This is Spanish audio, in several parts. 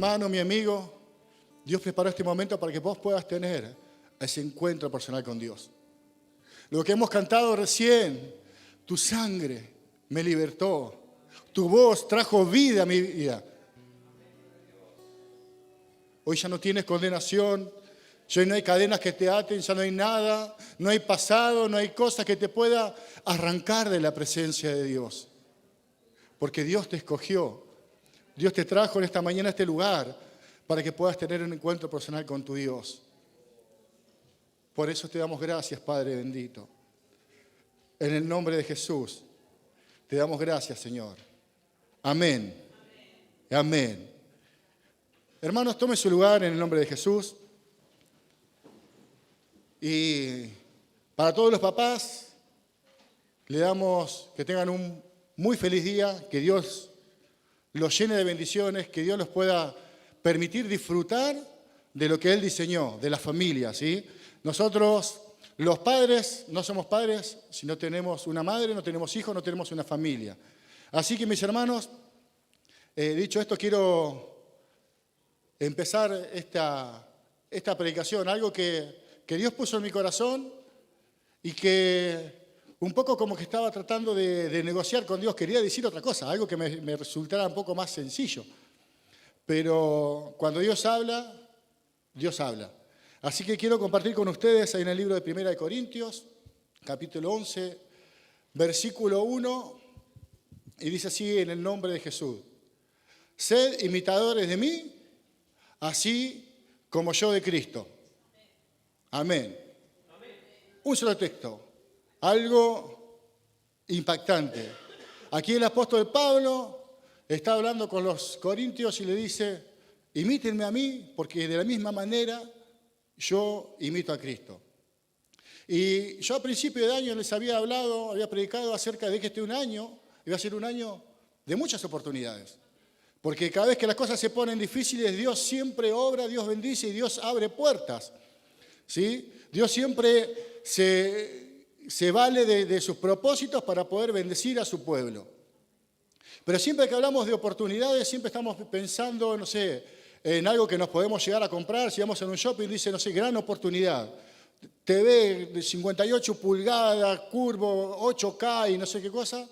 hermano, mi amigo, Dios preparó este momento para que vos puedas tener ese encuentro personal con Dios. Lo que hemos cantado recién, tu sangre me libertó, tu voz trajo vida a mi vida. Hoy ya no tienes condenación, ya no hay cadenas que te aten, ya no hay nada, no hay pasado, no hay cosa que te pueda arrancar de la presencia de Dios. Porque Dios te escogió, Dios te trajo en esta mañana a este lugar para que puedas tener un encuentro personal con tu Dios. Por eso te damos gracias, Padre bendito. En el nombre de Jesús, te damos gracias, Señor. Amén. Amén. Hermanos, tomen su lugar en el nombre de Jesús. Y para todos los papás, le damos que tengan un muy feliz día, que Dios los llene de bendiciones, que Dios los pueda permitir disfrutar de lo que Él diseñó, de la familia, ¿sí? Nosotros, los padres, no somos padres si no tenemos una madre, no tenemos hijos, no tenemos una familia. Así que, mis hermanos, dicho esto, quiero empezar esta predicación, algo que Dios puso en mi corazón y que un poco como que estaba tratando de negociar con Dios. Quería decir otra cosa, algo que me resultara un poco más sencillo. Pero cuando Dios habla, Dios habla. Así que quiero compartir con ustedes ahí en el libro de 1 Corintios, capítulo 11, versículo 1, y dice así en el nombre de Jesús. Sed imitadores de mí, así como yo de Cristo. Amén. Un solo texto, algo impactante. Aquí el apóstol Pablo está hablando con los corintios y le dice, imítenme a mí, porque de la misma manera yo imito a Cristo. Y yo a principio de año les había predicado acerca de que este un año iba a ser un año de muchas oportunidades. Porque cada vez que las cosas se ponen difíciles, Dios siempre obra, Dios bendice y Dios abre puertas. ¿Sí? Dios siempre se vale de sus propósitos para poder bendecir a su pueblo. Pero siempre que hablamos de oportunidades, siempre estamos pensando, no sé, en algo que nos podemos llegar a comprar. Si vamos en un shopping, dice, no sé, gran oportunidad. TV de 58 pulgadas, curvo, 8K y no sé qué cosa,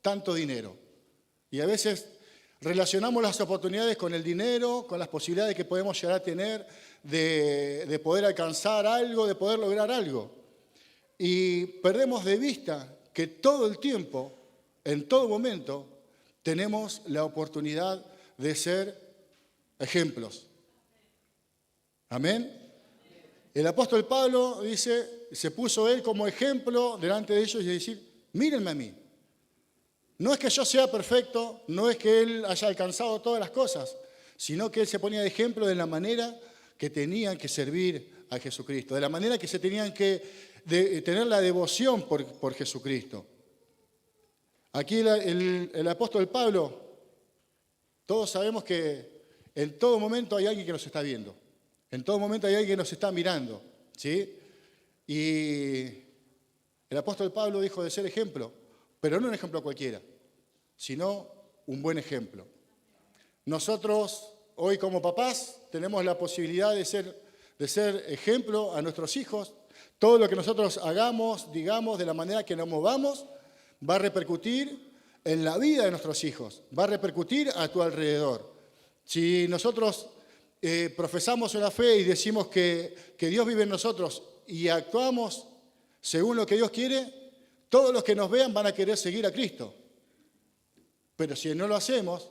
tanto dinero. Y a veces relacionamos las oportunidades con el dinero, con las posibilidades que podemos llegar a tener de poder alcanzar algo, de poder lograr algo. Y perdemos de vista que todo el tiempo, en todo momento, tenemos la oportunidad de ser ejemplos. Amén. El apóstol Pablo dice, se puso él como ejemplo delante de ellos y decir, mírenme a mí. No es que yo sea perfecto, no es que él haya alcanzado todas las cosas, sino que él se ponía de ejemplo de la manera que tenían que servir a Jesucristo, de la manera que se tenían que tener la devoción por Jesucristo. Aquí el apóstol Pablo, todos sabemos que en todo momento hay alguien que nos está viendo, en todo momento hay alguien que nos está mirando, ¿sí? Y el apóstol Pablo dijo de ser ejemplo, pero no un ejemplo cualquiera, sino un buen ejemplo. Nosotros hoy como papás tenemos la posibilidad de ser ejemplo a nuestros hijos. Todo lo que nosotros hagamos, digamos, de la manera que nos movamos, va a repercutir en la vida de nuestros hijos, va a repercutir a tu alrededor. Si nosotros profesamos una fe y decimos que Dios vive en nosotros y actuamos según lo que Dios quiere, todos los que nos vean van a querer seguir a Cristo. Pero si no lo hacemos,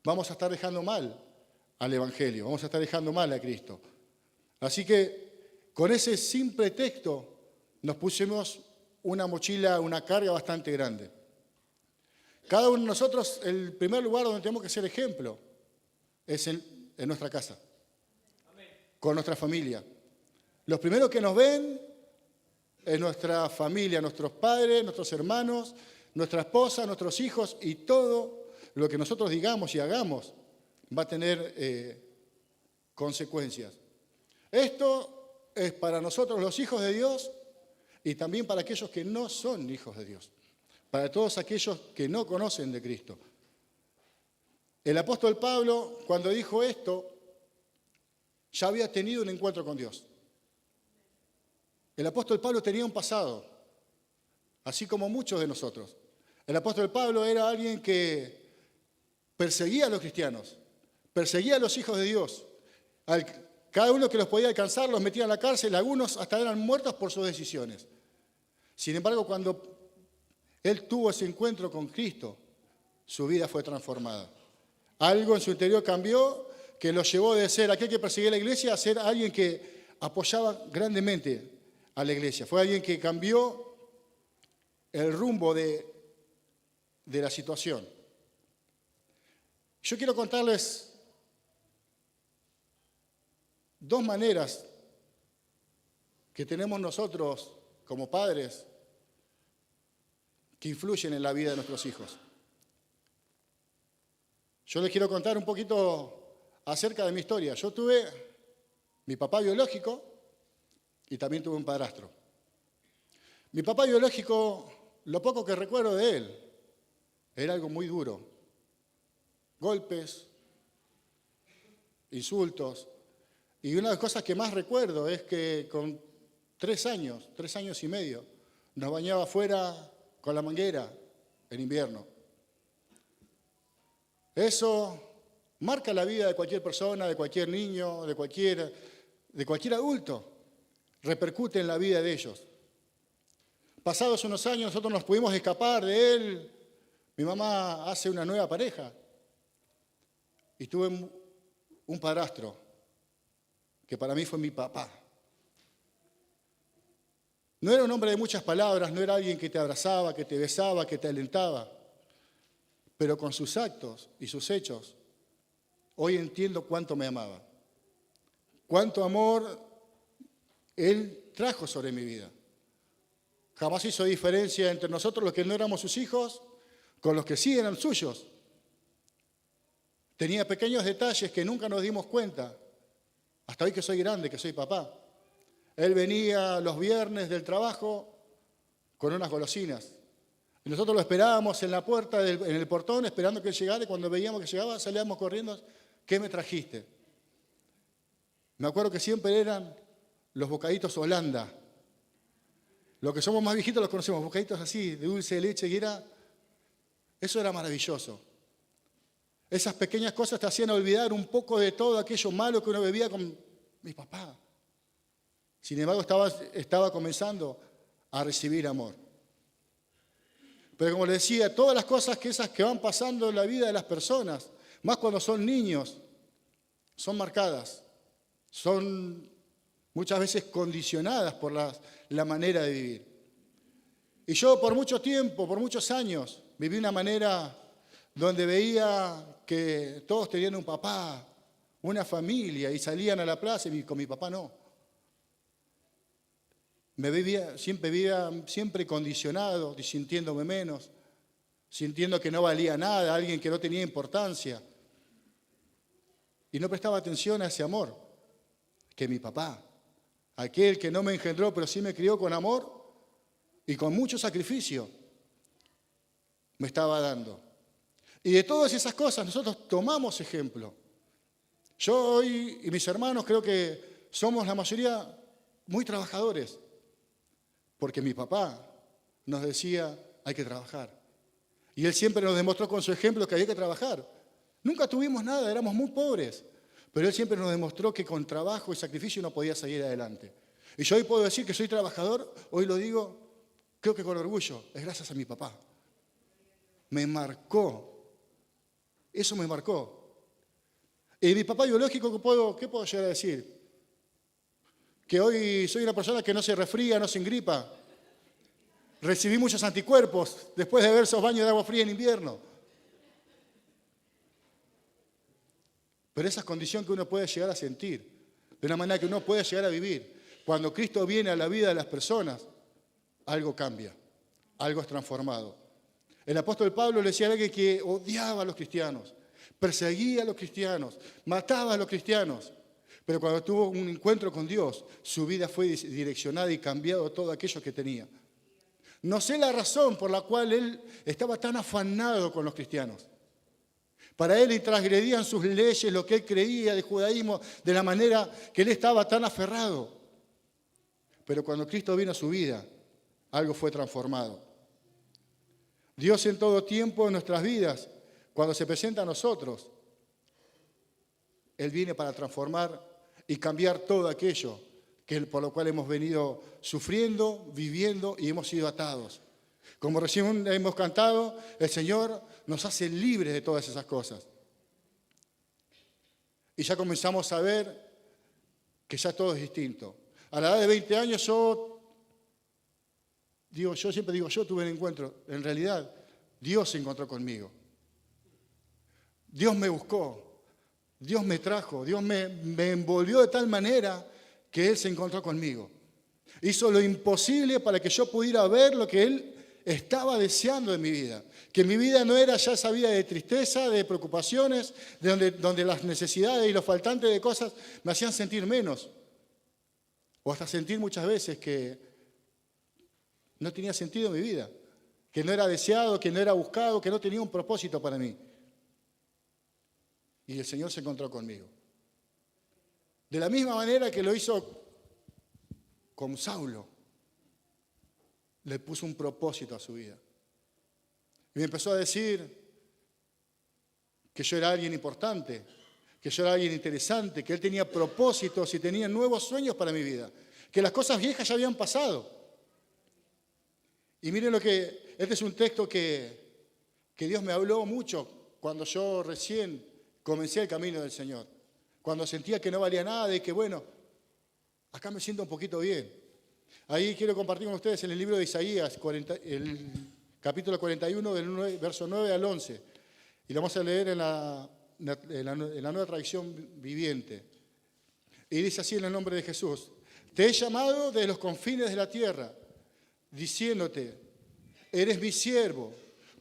vamos a estar dejando mal al Evangelio, vamos a estar dejando mal a Cristo. Así que con ese simple texto nos pusimos una mochila, una carga bastante grande. Cada uno de nosotros, el primer lugar donde tenemos que ser ejemplo es en nuestra casa, con nuestra familia. Los primeros que nos ven es nuestra familia, nuestros padres, nuestros hermanos, nuestra esposa, nuestros hijos, y todo lo que nosotros digamos y hagamos va a tener consecuencias. Esto es para nosotros los hijos de Dios y también para aquellos que no son hijos de Dios, para todos aquellos que no conocen de Cristo. El apóstol Pablo, cuando dijo esto, ya había tenido un encuentro con Dios. El apóstol Pablo tenía un pasado, así como muchos de nosotros. El apóstol Pablo era alguien que perseguía a los cristianos, perseguía a los hijos de Dios. Cada uno que los podía alcanzar los metía en la cárcel, algunos hasta eran muertos por sus decisiones. Sin embargo, cuando él tuvo ese encuentro con Cristo, su vida fue transformada. Algo en su interior cambió que lo llevó de ser aquel que perseguía a la iglesia a ser alguien que apoyaba grandemente a la iglesia. Fue alguien que cambió el rumbo de la situación. Yo quiero contarles dos maneras que tenemos nosotros como padres que influyen en la vida de nuestros hijos. Yo les quiero contar un poquito acerca de mi historia. Yo tuve mi papá biológico y también tuve un padrastro. Mi papá biológico, lo poco que recuerdo de él, era algo muy duro. Golpes, insultos. Y una de las cosas que más recuerdo es que con 3 años y medio, nos bañaba afuera con la manguera en invierno. Eso marca la vida de cualquier persona, de cualquier niño, de cualquier adulto. Repercute en la vida de ellos. Pasados unos años nosotros nos pudimos escapar de él. Mi mamá hace una nueva pareja. Y tuve un padrastro, que para mí fue mi papá. No era un hombre de muchas palabras, no era alguien que te abrazaba, que te besaba, que te alentaba. Pero con sus actos y sus hechos, hoy entiendo cuánto me amaba. Cuánto amor él trajo sobre mi vida. Jamás hizo diferencia entre nosotros, los que no éramos sus hijos, con los que sí eran suyos. Tenía pequeños detalles que nunca nos dimos cuenta, hasta hoy que soy grande, que soy papá. Él venía los viernes del trabajo con unas golosinas. Y nosotros lo esperábamos en la puerta, en el portón, esperando que él llegara, y cuando veíamos que llegaba, salíamos corriendo. ¿Qué me trajiste? Me acuerdo que siempre eran los bocaditos Holanda. Los que somos más viejitos los conocemos, bocaditos así, de dulce de leche, eso era maravilloso. Esas pequeñas cosas te hacían olvidar un poco de todo aquello malo que uno bebía con mi papá. Sin embargo, estaba comenzando a recibir amor. Pero como les decía, todas las cosas esas que van pasando en la vida de las personas, más cuando son niños, son marcadas, son muchas veces condicionadas por la manera de vivir. Y yo por mucho tiempo, por muchos años, viví una manera donde veía que todos tenían un papá, una familia, y salían a la plaza y con mi papá no. Siempre condicionado, sintiéndome menos, sintiendo que no valía nada, alguien que no tenía importancia. Y no prestaba atención a ese amor que mi papá, aquel que no me engendró, pero sí me crió con amor y con mucho sacrificio, me estaba dando. Y de todas esas cosas nosotros tomamos ejemplo. Yo hoy y mis hermanos creo que somos la mayoría muy trabajadores, porque mi papá nos decía, hay que trabajar. Y él siempre nos demostró con su ejemplo que había que trabajar. Nunca tuvimos nada, éramos muy pobres, pero él siempre nos demostró que con trabajo y sacrificio uno podía salir adelante. Y yo hoy puedo decir que soy trabajador, hoy lo digo, creo que con orgullo, es gracias a mi papá. Me marcó. Eso me marcó. Y mi papá biológico, ¿qué puedo llegar a decir? Que hoy soy una persona que no se resfría, no se engripa. Recibí muchos anticuerpos después de ver esos baños de agua fría en invierno. Pero esa es condición que uno puede llegar a sentir, de una manera que uno puede llegar a vivir. Cuando Cristo viene a la vida de las personas, algo cambia, algo es transformado. El apóstol Pablo le decía a alguien que odiaba a los cristianos, perseguía a los cristianos, mataba a los cristianos. Pero cuando tuvo un encuentro con Dios, su vida fue direccionada y cambiado todo aquello que tenía. No sé la razón por la cual él estaba tan afanado con los cristianos. para él y transgredían sus leyes, lo que él creía de judaísmo, de la manera que él estaba tan aferrado. Pero cuando Cristo vino a su vida, algo fue transformado. Dios en todo tiempo en nuestras vidas, cuando se presenta a nosotros, Él viene para transformar y cambiar todo aquello por lo cual hemos venido sufriendo, viviendo y hemos sido atados. Como recién hemos cantado, el Señor nos hace libres de todas esas cosas. Y ya comenzamos a ver que ya todo es distinto. A la edad de 20 años yo siempre digo, yo tuve un encuentro. En realidad, Dios se encontró conmigo. Dios me buscó. Dios me trajo. Dios me envolvió de tal manera que Él se encontró conmigo. Hizo lo imposible para que yo pudiera ver lo que Él estaba deseando en mi vida. Que mi vida no era ya esa vida de tristeza, de preocupaciones, donde las necesidades y los faltantes de cosas me hacían sentir menos. O hasta sentir muchas veces que no tenía sentido en mi vida. Que no era deseado, que no era buscado, que no tenía un propósito para mí. Y el Señor se encontró conmigo. De la misma manera que lo hizo con Saulo, le puso un propósito a su vida. Y me empezó a decir que yo era alguien importante, que yo era alguien interesante, que él tenía propósitos y tenía nuevos sueños para mi vida, que las cosas viejas ya habían pasado. Y miren este es un texto que Dios me habló mucho cuando yo recién comencé el camino del Señor. Cuando sentía que no valía nada y que bueno, acá me siento un poquito bien. Ahí quiero compartir con ustedes en el libro de Isaías, el capítulo 41, verso 9 al 11. Y lo vamos a leer en la nueva tradición viviente. Y dice así en el nombre de Jesús: te he llamado de los confines de la tierra, diciéndote, eres mi siervo,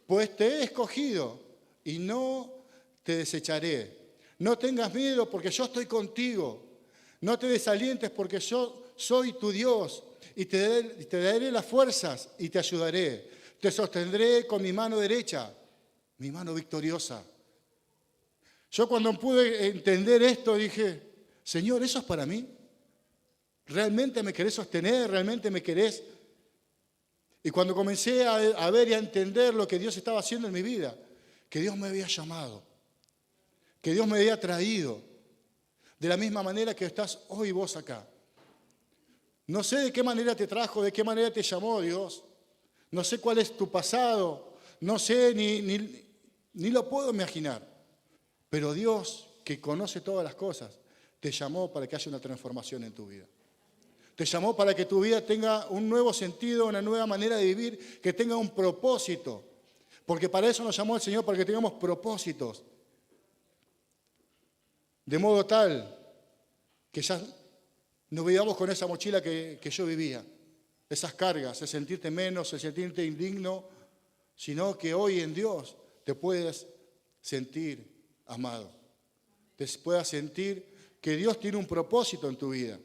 pues te he escogido y no te desecharé. No tengas miedo porque yo estoy contigo. No te desalientes porque yo soy tu Dios y te daré las fuerzas y te ayudaré. Te sostendré con mi mano derecha, mi mano victoriosa. Yo cuando pude entender esto dije, Señor, ¿eso es para mí? ¿Realmente me querés sostener? ¿Realmente me querés? Y cuando comencé a ver y a entender lo que Dios estaba haciendo en mi vida, que Dios me había llamado, que Dios me había traído, de la misma manera que estás hoy vos acá. No sé de qué manera te trajo, de qué manera te llamó Dios. No sé cuál es tu pasado, no sé, ni lo puedo imaginar. Pero Dios, que conoce todas las cosas, te llamó para que haya una transformación en tu vida. Te llamó para que tu vida tenga un nuevo sentido, una nueva manera de vivir, que tenga un propósito. Porque para eso nos llamó el Señor, para que tengamos propósitos. De modo tal que ya no vivamos con esa mochila que yo vivía. Esas cargas, el sentirte menos, el sentirte indigno, sino que hoy en Dios te puedes sentir amado. Te puedas sentir que Dios tiene un propósito en tu vida.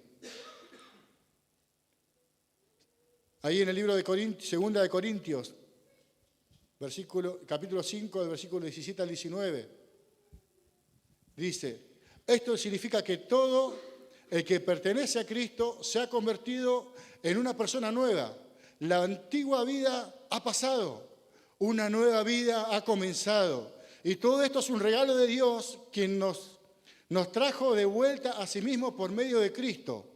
Ahí en el libro de Segunda de Corintios, capítulo 5, del versículo 17 al 19, dice, esto significa que todo el que pertenece a Cristo se ha convertido en una persona nueva. La antigua vida ha pasado, una nueva vida ha comenzado. Y todo esto es un regalo de Dios, quien nos trajo de vuelta a sí mismo por medio de Cristo.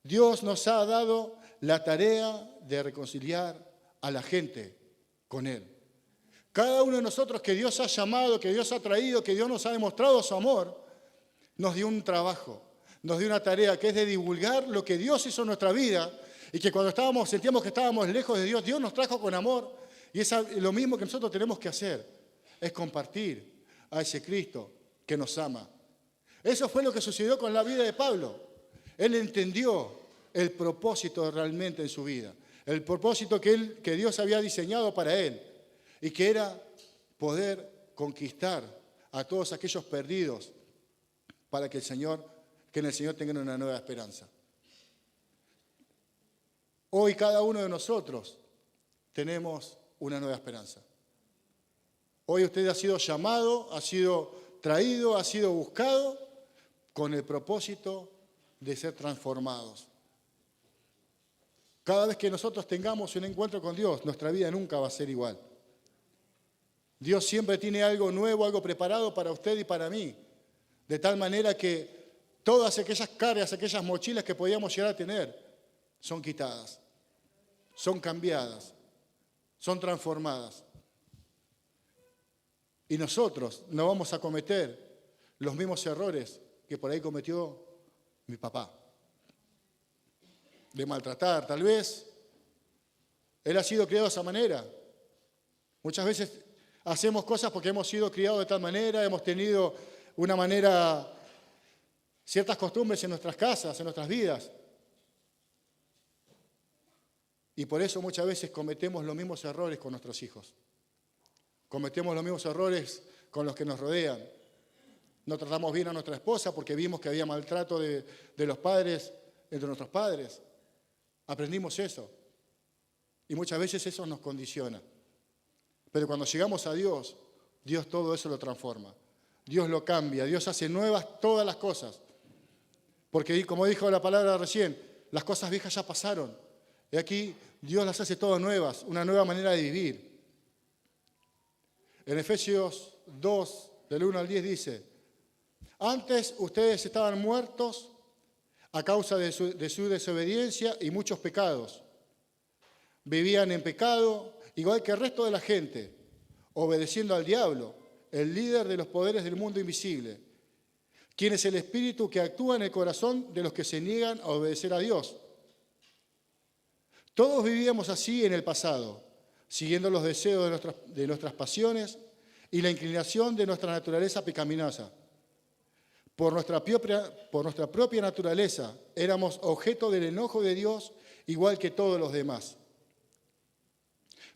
Dios nos ha dado la tarea de reconciliar a la gente con Él. Cada uno de nosotros que Dios ha llamado, que Dios ha traído, que Dios nos ha demostrado su amor, nos dio un trabajo, nos dio una tarea que es de divulgar lo que Dios hizo en nuestra vida y que cuando sentíamos que estábamos lejos de Dios, Dios nos trajo con amor y es lo mismo que nosotros tenemos que hacer, es compartir a ese Cristo que nos ama. Eso fue lo que sucedió con la vida de Pablo. Él entendió el propósito realmente en su vida, el propósito que Dios había diseñado para él y que era poder conquistar a todos aquellos perdidos para que en el Señor tengan una nueva esperanza. Hoy cada uno de nosotros tenemos una nueva esperanza. Hoy usted ha sido llamado, ha sido traído, ha sido buscado con el propósito de ser transformados. Cada vez que nosotros tengamos un encuentro con Dios, nuestra vida nunca va a ser igual. Dios siempre tiene algo nuevo, algo preparado para usted y para mí. De tal manera que todas aquellas cargas, aquellas mochilas que podíamos llegar a tener, son quitadas, son cambiadas, son transformadas. Y nosotros no vamos a cometer los mismos errores que por ahí cometió mi papá. De maltratar, tal vez. Él ha sido criado de esa manera. Muchas veces hacemos cosas porque hemos sido criados de tal manera, hemos tenido una manera, ciertas costumbres en nuestras casas, en nuestras vidas. Y por eso muchas veces cometemos los mismos errores con nuestros hijos. Cometemos los mismos errores con los que nos rodean. No tratamos bien a nuestra esposa porque vimos que había maltrato de los padres entre nuestros padres. Aprendimos eso. Y muchas veces eso nos condiciona. Pero cuando llegamos a Dios, Dios todo eso lo transforma. Dios lo cambia. Dios hace nuevas todas las cosas. Porque como dijo la palabra recién, las cosas viejas ya pasaron. Y aquí Dios las hace todas nuevas, una nueva manera de vivir. En Efesios 2, del 1 al 10 dice, antes ustedes estaban muertos a causa de su desobediencia y muchos pecados. Vivían en pecado, igual que el resto de la gente, obedeciendo al diablo, el líder de los poderes del mundo invisible, quien es el espíritu que actúa en el corazón de los que se niegan a obedecer a Dios. Todos vivíamos así en el pasado, siguiendo los deseos de nuestras pasiones y la inclinación de nuestra naturaleza pecaminosa. Por nuestra propia naturaleza éramos objeto del enojo de Dios igual que todos los demás.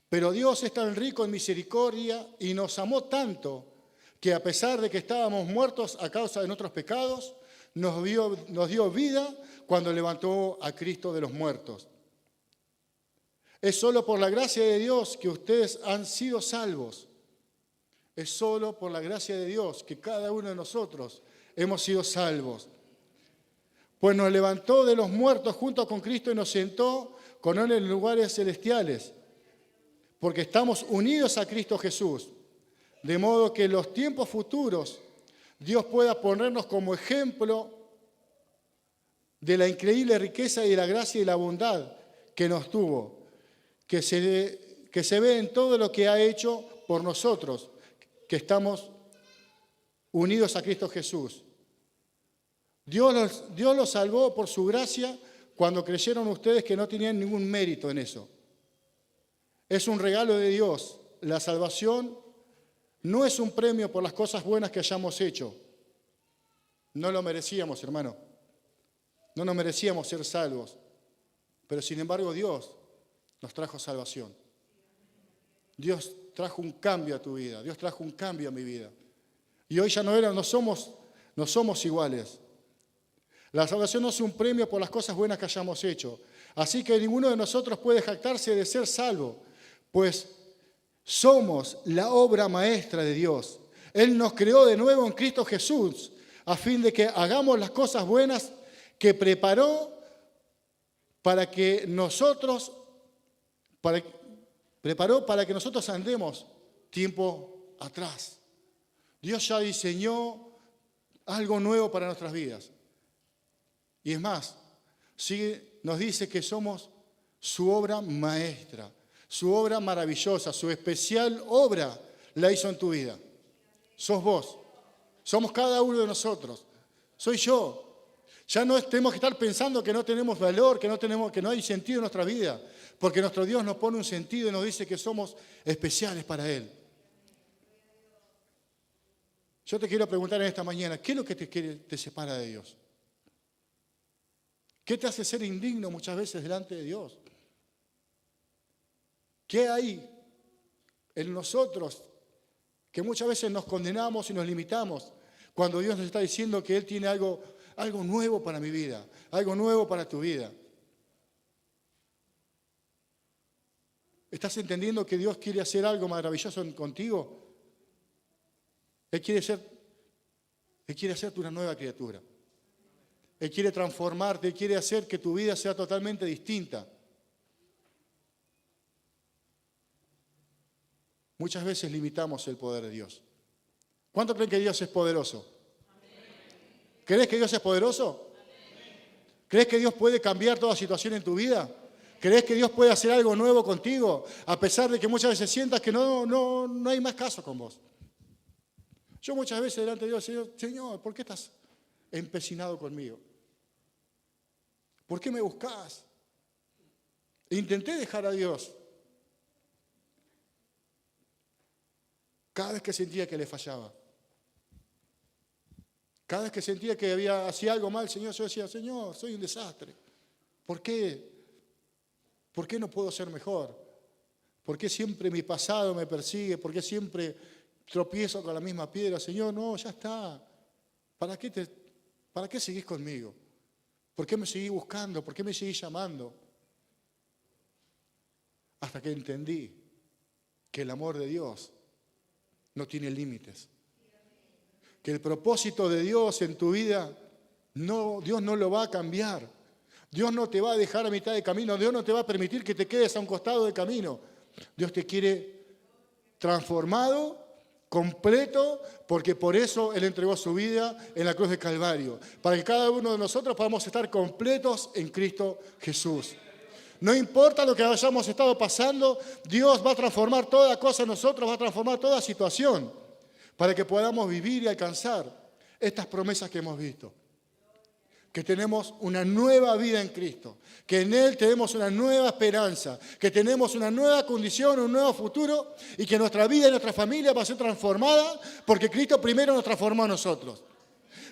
Pero Dios es tan rico en misericordia y nos amó tanto que a pesar de que estábamos muertos a causa de nuestros pecados, nos dio vida cuando levantó a Cristo de los muertos. Es solo por la gracia de Dios que ustedes han sido salvos. Es solo por la gracia de Dios que cada uno de nosotros hemos sido salvos. Pues nos levantó de los muertos junto con Cristo y nos sentó con Él en lugares celestiales. Porque estamos unidos a Cristo Jesús. De modo que en los tiempos futuros Dios pueda ponernos como ejemplo de la increíble riqueza y la gracia y la bondad que nos tuvo. Que se ve en todo lo que ha hecho por nosotros, que estamos unidos a Cristo Jesús. Dios los salvó por su gracia cuando creyeron ustedes que no tenían ningún mérito en eso. Es un regalo de Dios. La salvación no es un premio por las cosas buenas que hayamos hecho. No lo merecíamos, hermano. No nos merecíamos ser salvos. Pero sin embargo Dios nos trajo salvación. Dios trajo un cambio a tu vida. Dios trajo un cambio a mi vida. Y hoy ya no somos iguales. La salvación no es un premio por las cosas buenas que hayamos hecho. Así que ninguno de nosotros puede jactarse de ser salvo, pues somos la obra maestra de Dios. Él nos creó de nuevo en Cristo Jesús, a fin de que hagamos las cosas buenas que preparó para que nosotros andemos tiempo atrás. Dios ya diseñó algo nuevo para nuestras vidas. Y es más, nos dice que somos su obra maestra, su obra maravillosa, su especial obra la hizo en tu vida. Sos vos, somos cada uno de nosotros, soy yo. Ya no tenemos que estar pensando que no tenemos valor, que no hay sentido en nuestra vida, porque nuestro Dios nos pone un sentido y nos dice que somos especiales para Él. Yo te quiero preguntar en esta mañana, ¿qué es lo que te separa de Dios? ¿Qué te hace ser indigno muchas veces delante de Dios? ¿Qué hay en nosotros que muchas veces nos condenamos y nos limitamos cuando Dios nos está diciendo que Él tiene algo nuevo para mi vida, algo nuevo para tu vida? ¿Estás entendiendo que Dios quiere hacer algo maravilloso contigo? Él quiere hacerte una nueva criatura. Él quiere transformarte, Él quiere hacer que tu vida sea totalmente distinta. Muchas veces limitamos el poder de Dios. ¿Cuánto creen que Dios es poderoso? ¿Crees que Dios es poderoso? ¿Crees que Dios puede cambiar toda situación en tu vida? ¿Crees que Dios puede hacer algo nuevo contigo? A pesar de que muchas veces sientas que no hay más caso con vos. Yo muchas veces delante de Dios, Señor, ¿por qué estás empecinado conmigo? ¿Por qué me buscás? Intenté dejar a Dios. Cada vez que sentía que le fallaba. Cada vez que sentía que hacía algo mal, Señor, yo decía, Señor, soy un desastre. ¿Por qué? ¿Por qué no puedo ser mejor? ¿Por qué siempre mi pasado me persigue? ¿Por qué siempre tropiezo con la misma piedra? Señor, no, ya está. ¿Para qué seguís conmigo? ¿Por qué me seguís buscando? ¿Por qué me seguís llamando? Hasta que entendí que el amor de Dios no tiene límites. Que el propósito de Dios en tu vida, Dios no lo va a cambiar. Dios no te va a dejar a mitad de camino. Dios no te va a permitir que te quedes a un costado del camino. Dios te quiere transformado, completo, porque por eso Él entregó su vida en la cruz de Calvario. Para que cada uno de nosotros podamos estar completos en Cristo Jesús. No importa lo que hayamos estado pasando, Dios va a transformar toda cosa en nosotros, va a transformar toda situación, para que podamos vivir y alcanzar estas promesas que hemos visto. Que tenemos una nueva vida en Cristo, que en Él tenemos una nueva esperanza, que tenemos una nueva condición, un nuevo futuro, y que nuestra vida y nuestra familia va a ser transformada, porque Cristo primero nos transformó a nosotros.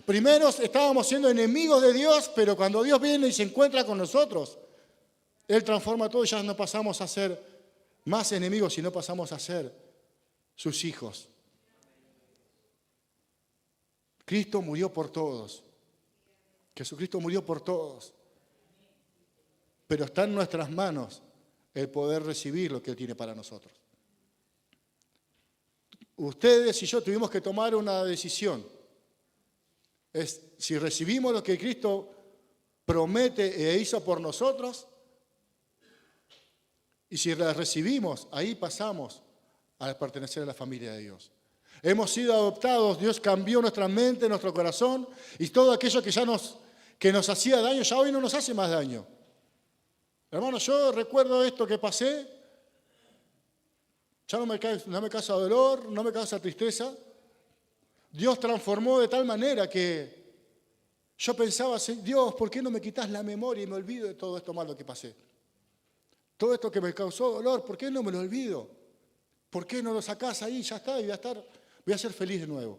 Primero estábamos siendo enemigos de Dios, pero cuando Dios viene y se encuentra con nosotros, Él transforma todo y ya no pasamos a ser más enemigos, sino pasamos a ser sus hijos. Cristo murió por todos. Jesucristo murió por todos. Pero está en nuestras manos el poder recibir lo que Él tiene para nosotros. Ustedes y yo tuvimos que tomar una decisión. Es si recibimos lo que Cristo promete e hizo por nosotros, y si la recibimos, ahí pasamos a pertenecer a la familia de Dios. Hemos sido adoptados, Dios cambió nuestra mente, nuestro corazón, y todo aquello que nos hacía daño, ya hoy no nos hace más daño. Hermano, yo recuerdo esto que pasé, ya no me causa dolor, no me causa tristeza. Dios transformó de tal manera que yo pensaba, Dios, ¿por qué no me quitas la memoria y me olvido de todo esto malo que pasé? Todo esto que me causó dolor, ¿por qué no me lo olvido? ¿Por qué no lo sacás ahí? Ya está, y voy a ser feliz de nuevo.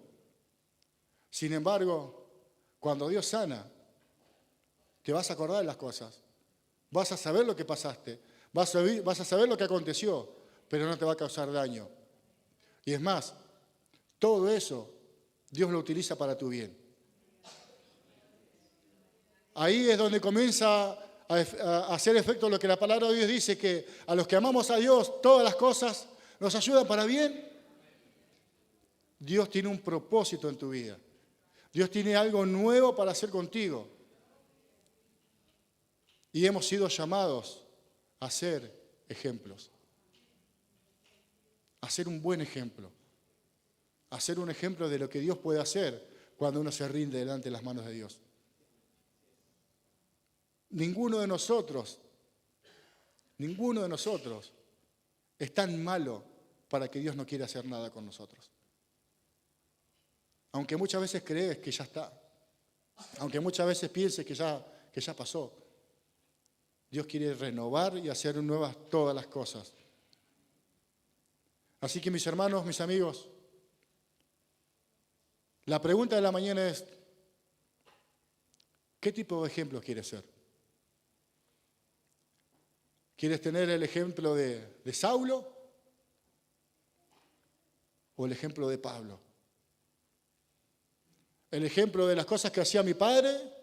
Sin embargo, cuando Dios sana, te vas a acordar de las cosas. Vas a saber lo que pasaste. Vas a saber lo que aconteció, pero no te va a causar daño. Y es más, todo eso Dios lo utiliza para tu bien. Ahí es donde comienza a hacer efecto lo que la palabra de Dios dice, que a los que amamos a Dios, todas las cosas nos ayudan para bien. Dios tiene un propósito en tu vida. Dios tiene algo nuevo para hacer contigo. Y hemos sido llamados a ser ejemplos. A ser un buen ejemplo. A ser un ejemplo de lo que Dios puede hacer cuando uno se rinde delante de las manos de Dios. Ninguno de nosotros es tan malo para que Dios no quiera hacer nada con nosotros. Aunque muchas veces crees que ya está, aunque muchas veces pienses que ya pasó, Dios quiere renovar y hacer nuevas todas las cosas. Así que mis hermanos, mis amigos, la pregunta de la mañana es, ¿qué tipo de ejemplo quieres ser? ¿Quieres tener el ejemplo de Saulo o el ejemplo de Pablo? ¿El ejemplo de las cosas que hacía mi padre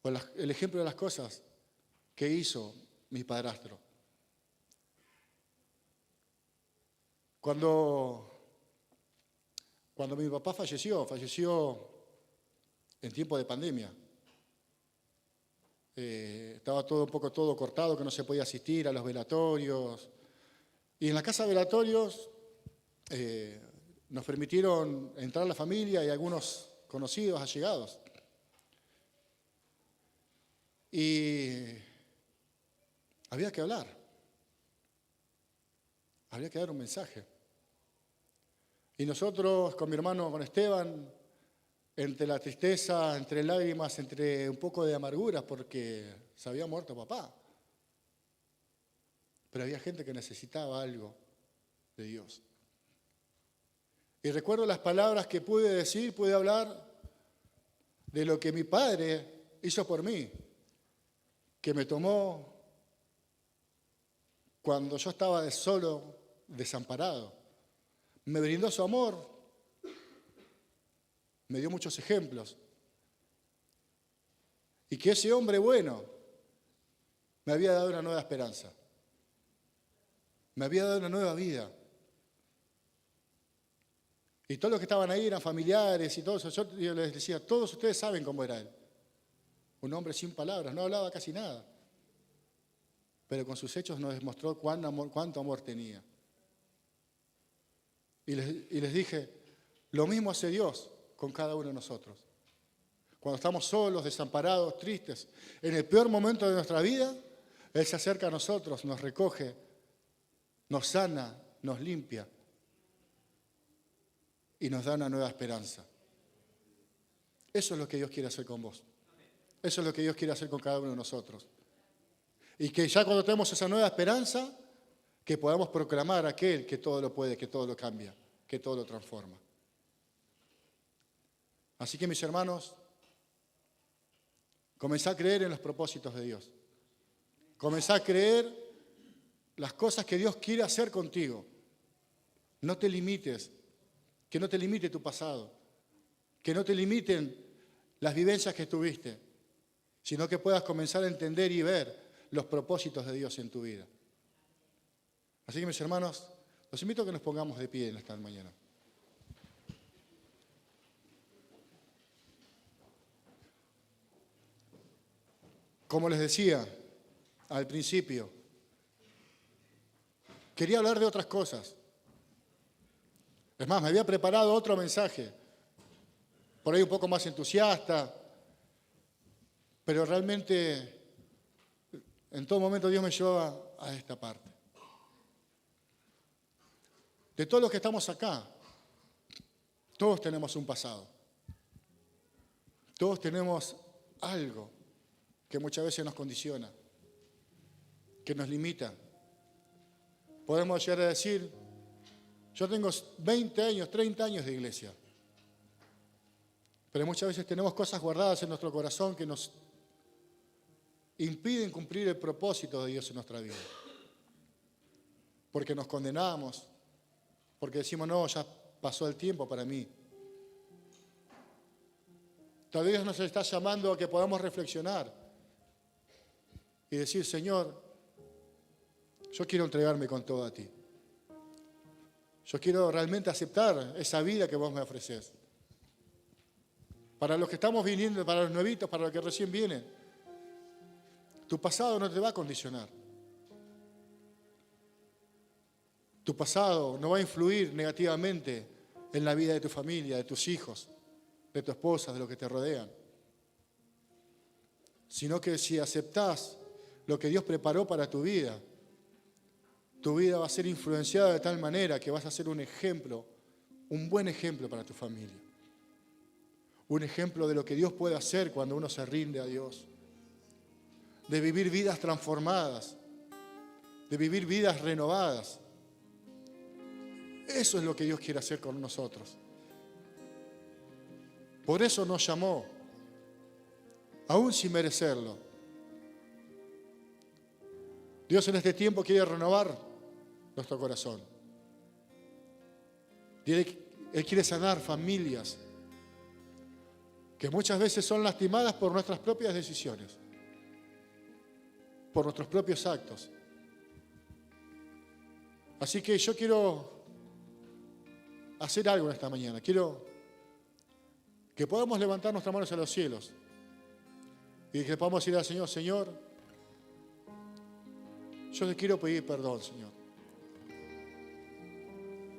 o el ejemplo de las cosas que hizo mi padrastro? Cuando cuando mi papá falleció en tiempo de pandemia. Estaba todo cortado, que no se podía asistir a los velatorios. Y en la casa de velatorios nos permitieron entrar la familia y algunos conocidos, allegados. Y había que hablar, había que dar un mensaje. Y nosotros, con mi hermano, con Esteban, entre la tristeza, entre lágrimas, entre un poco de amargura, porque se había muerto papá. Pero había gente que necesitaba algo de Dios. Y recuerdo las palabras que pude decir, pude hablar de lo que mi padre hizo por mí, que me tomó cuando yo estaba solo, desamparado. Me brindó su amor, me dio muchos ejemplos. Y que ese hombre bueno me había dado una nueva esperanza, me había dado una nueva vida. Y todos los que estaban ahí eran familiares y todo eso. Yo les decía, todos ustedes saben cómo era él. Un hombre sin palabras, no hablaba casi nada. Pero con sus hechos nos demostró cuánto amor tenía. Y les dije, lo mismo hace Dios con cada uno de nosotros. Cuando estamos solos, desamparados, tristes, en el peor momento de nuestra vida, Él se acerca a nosotros, nos recoge, nos sana, nos limpia y nos da una nueva esperanza. Eso es lo que Dios quiere hacer con vos. Eso es lo que Dios quiere hacer con cada uno de nosotros. Y que ya cuando tenemos esa nueva esperanza, que podamos proclamar a aquel que todo lo puede, que todo lo cambia, que todo lo transforma. Así que mis hermanos, comenzá a creer en los propósitos de Dios. Comenzá a creer las cosas que Dios quiere hacer contigo. No te limites, que no te limite tu pasado, que no te limiten las vivencias que tuviste, sino que puedas comenzar a entender y ver los propósitos de Dios en tu vida. Así que mis hermanos, los invito a que nos pongamos de pie en esta mañana. Como les decía al principio, quería hablar de otras cosas. Es más, me había preparado otro mensaje, por ahí un poco más entusiasta, pero realmente en todo momento Dios me llevaba a esta parte. De todos los que estamos acá, todos tenemos un pasado. Todos tenemos algo que muchas veces nos condiciona, que nos limita. Podemos llegar a decir, yo tengo 20 años, 30 años de iglesia, pero muchas veces tenemos cosas guardadas en nuestro corazón que nos impiden cumplir el propósito de Dios en nuestra vida. Porque nos condenamos, porque decimos, no, ya pasó el tiempo para mí. Tal vez nos está llamando a que podamos reflexionar y decir, Señor, yo quiero entregarme con todo a ti. Yo quiero realmente aceptar esa vida que vos me ofreces. Para los que estamos viniendo, para los nuevitos, para los que recién vienen, tu pasado no te va a condicionar. Tu pasado no va a influir negativamente en la vida de tu familia, de tus hijos, de tu esposa, de los que te rodean. Sino que si aceptás lo que Dios preparó para tu vida va a ser influenciada de tal manera que vas a ser un ejemplo, un buen ejemplo para tu familia. Un ejemplo de lo que Dios puede hacer cuando uno se rinde a Dios. De vivir vidas transformadas, de vivir vidas renovadas. Eso es lo que Dios quiere hacer con nosotros. Por eso nos llamó, aún sin merecerlo. Dios en este tiempo quiere renovar nuestro corazón. Él quiere sanar familias que muchas veces son lastimadas por nuestras propias decisiones, por nuestros propios actos. Así que yo quiero hacer algo en esta mañana. Quiero que podamos levantar nuestras manos a los cielos y que podamos decir al Señor, Señor, yo te quiero pedir perdón, Señor.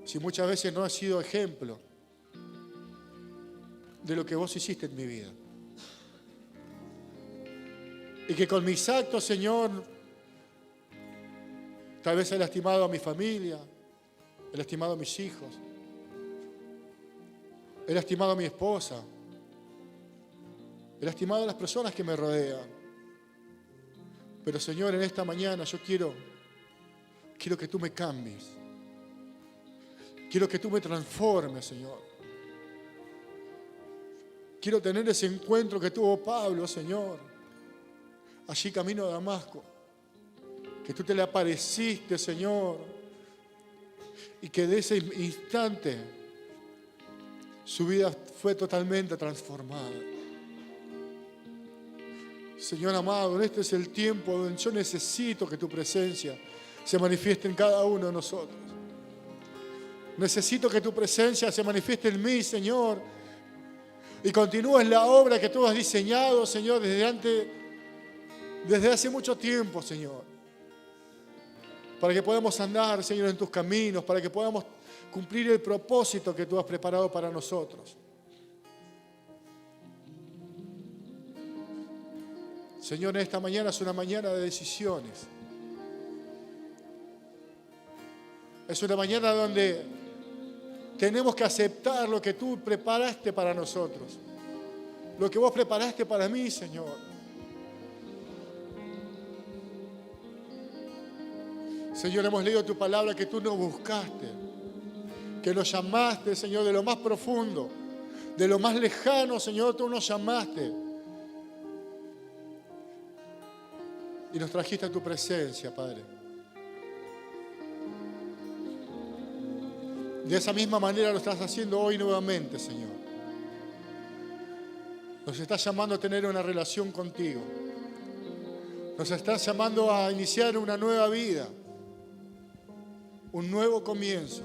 Si muchas veces no he sido ejemplo de lo que vos hiciste en mi vida. Y que con mis actos, Señor, tal vez he lastimado a mi familia, he lastimado a mis hijos, he lastimado a mi esposa, he lastimado a las personas que me rodean. Pero Señor, en esta mañana yo quiero que tú me cambies. Quiero que tú me transformes, Señor. Quiero tener ese encuentro que tuvo Pablo, Señor, allí camino a Damasco. Que tú te le apareciste, Señor, y que de ese instante su vida fue totalmente transformada. Señor amado, este es el tiempo donde yo necesito que tu presencia se manifieste en cada uno de nosotros. Necesito que tu presencia se manifieste en mí, Señor, y continúes la obra que tú has diseñado, Señor, desde hace mucho tiempo, Señor. Para que podamos andar, Señor, en tus caminos, para que podamos cumplir el propósito que tú has preparado para nosotros. Señor, esta mañana es una mañana de decisiones. Es una mañana donde tenemos que aceptar lo que tú preparaste para nosotros. Lo que vos preparaste para mí, Señor. Señor, hemos leído tu palabra que tú nos buscaste, que nos llamaste, Señor, de lo más profundo, de lo más lejano, Señor, tú nos llamaste. Y nos trajiste a tu presencia, Padre. De esa misma manera lo estás haciendo hoy nuevamente, Señor. Nos estás llamando a tener una relación contigo. Nos estás llamando a iniciar una nueva vida. Un nuevo comienzo.